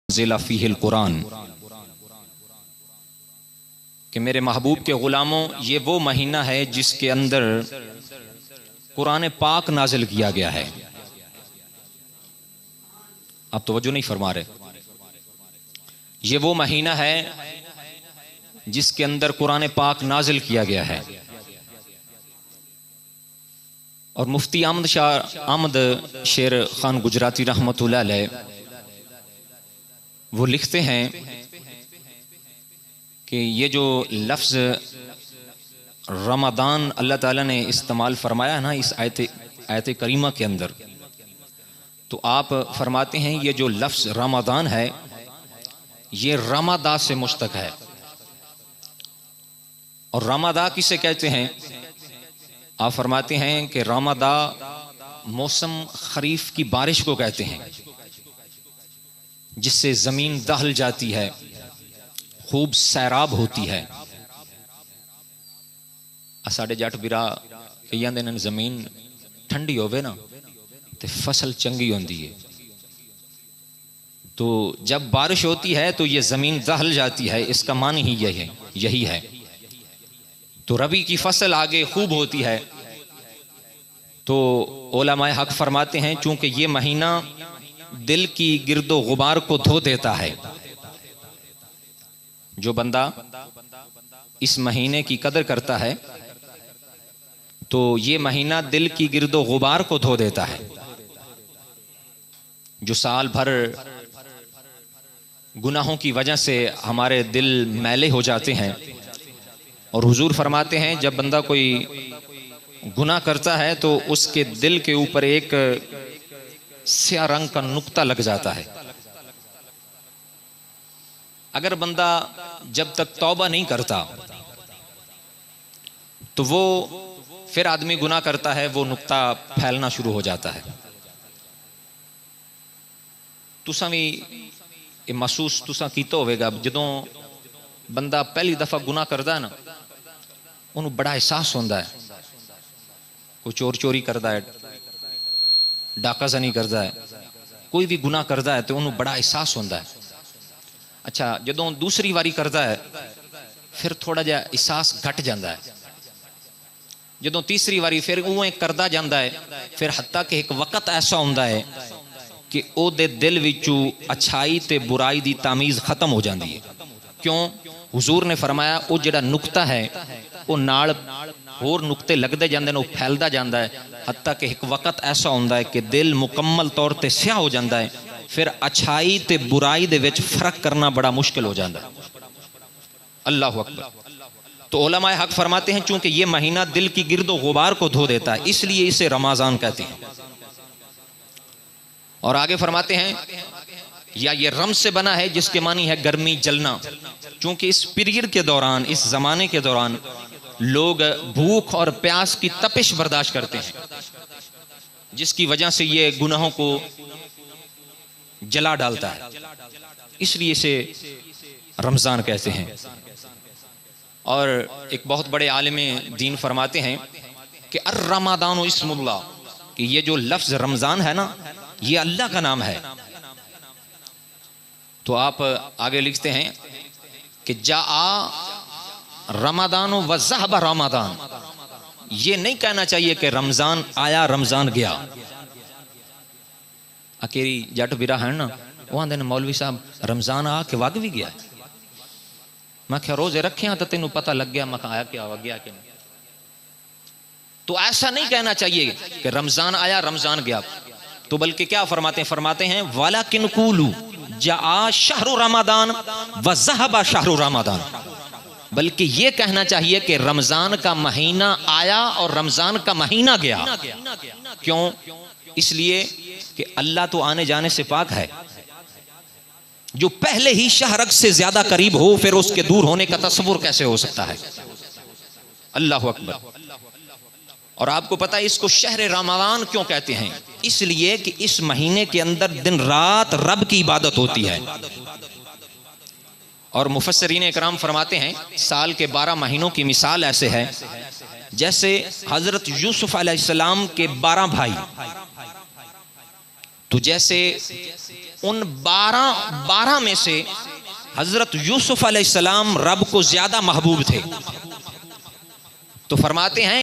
ज़िला फ़ीहिल कुरान कि मेरे महबूब के ग़ुलामों, ये वो महीना है जिसके अंदर कुरान पाक नाजिल किया गया है। आप तवज्जो नहीं फरमा रहे। ये वो महीना है जिसके अंदर कुरान पाक नाजिल किया गया है। और मुफ्ती अहमद शेर खान गुजराती रहमतुल्लाह अलैह वो लिखते हैं कि ये जो लफ्ज़ रमदान अल्लाह ताला ने इस्तेमाल फरमाया ना इस आयत करीमा के अंदर, तो आप फरमाते हैं ये जो लफ्ज़ रमदान है ये रमादा से मुश्तक है। और रमादा किसे कहते हैं? आप फरमाते हैं कि रमादा मौसम खरीफ की बारिश को कहते हैं, जिससे ज़मीन दहल जाती है, खूब सैराब होती है। साढ़े जट बिरा कई आंदे ने ज़मीन ठंडी होवे ना तो फसल चंगी होती है। तो जब बारिश होती है तो ये ज़मीन दहल जाती है, इसका मानी ही यही है। तो रबी की फसल आगे खूब होती है। तो उलमाए हक फरमाते हैं चूंकि ये महीना दिल की गिर्दो गुबार को धो देता है, जो बंदा इस महीने की कदर करता है तो ये महीना दिल की गिर्दो गुबार को धो देता है। जो साल भर गुनाहों की वजह से हमारे दिल मैले हो जाते हैं, और हुजूर फरमाते हैं जब बंदा कोई गुनाह करता है तो उसके दिल के ऊपर एक स्याह रंग का नुक्ता लग जाता है। अगर बंदा जब तक तौबा नहीं करता तो वो फिर आदमी गुनाह करता है, वो नुक्ता फैलना शुरू हो जाता है। तुसा भी ये महसूस तुसा कीता होवेगा, जदों बंदा पहली दफा गुनाह करता है ना, उन्हें बड़ा एहसास होता है। कोई चोर चोरी करता है, डाका ज़नी करता है, कोई भी गुनाह करता है तो उन्हें बड़ा एहसास होता है। अच्छा, जदों दूसरी बारी करता है फिर थोड़ा जिहा एहसास घट जाता है। जदों तीसरी बारी फिर उवें करता जाता है, फिर हत्ता कि एक वक्त ऐसा होता है कि ओदे दिल विचों अच्छाई ते बुराई दी तामीज़ खत्म हो जाती है। क्यों? हुजूर ने फरमाया वो जिहड़ा नुक्ता है वो नाल होर नुक्ते लगते जाते हैं, वो फैलता जाता है, हत्ता कि एक वक्त ऐसा होता है कि दिल मुकम्मल तौर पर स्याह हो जाता है। फिर अच्छाई ते बुराई दे विच फर्क करना बड़ा मुश्किल हो जाता है। अल्लाह अकबर। तो उलमाए हक फरमाते हैं चूंकि ये महीना दिल की गिर्दो गुबार को धो देता है, इसलिए इसे रमज़ान कहते हैं। और आगे फरमाते हैं या ये रम से बना है जिसके मानी है गर्मी, जलना। चूंकि इस पीरियड के दौरान, इस जमाने के दौरान लोग भूख और प्यास की तपिश बर्दाश्त करते हैं, जिसकी वजह से ये गुनाहों को जला डालता है, इसलिए इसे रमज़ान कहते हैं। और एक बहुत बड़े आलिम दीन फरमाते हैं कि अर्रमादान इस्मुल्लाह, कि ये जो लफ्ज़ रमज़ान है ना ये अल्लाह का नाम है। तो आप आगे लिखते हैं कि रमदान व ज़हब रमदान, ये नहीं कहना चाहिए कि रमज़ान आया रमज़ान गया। अकेरी जट बिरा है ना, वो आंदे ने मौलवी साहब रमज़ान आ के वग भी गया। मैं क्या रोजे रखे तो तेन पता लग गया, मैं आया क्या वग गया कि नहीं। तो ऐसा नहीं कहना चाहिए कि रमज़ान आया रमज़ान गया। तो बल्कि क्या फरमाते हैं वालाकिन कुलू जा शहरु रमदान व ज़हबा शहरु रमदान, बल्कि ये कहना चाहिए कि रमज़ान का महीना आया और रमज़ान का महीना गया। क्यों? इसलिए कि अल्लाह तो आने जाने से पाक है। जो पहले ही शहरक से ज्यादा करीब हो फिर उसके दूर होने का तस्वुर कैसे हो सकता है। अल्लाह अकबर। और आपको पता है इसको शहर रमज़ान क्यों कहते हैं? इसलिए कि इस महीने के अंदर दिन रात रब की इबादत होती है। और मुफस्सिरीन इकराम फरमाते हैं साल के 12 महीनों की मिसाल ऐसे है जैसे हजरत यूसुफ अलैहिस्सलाम के 12 भाई। तो जैसे उन 12 में से हजरत यूसुफ अलैहिस्सलाम रब को ज्यादा महबूब थे। तो फरमाते हैं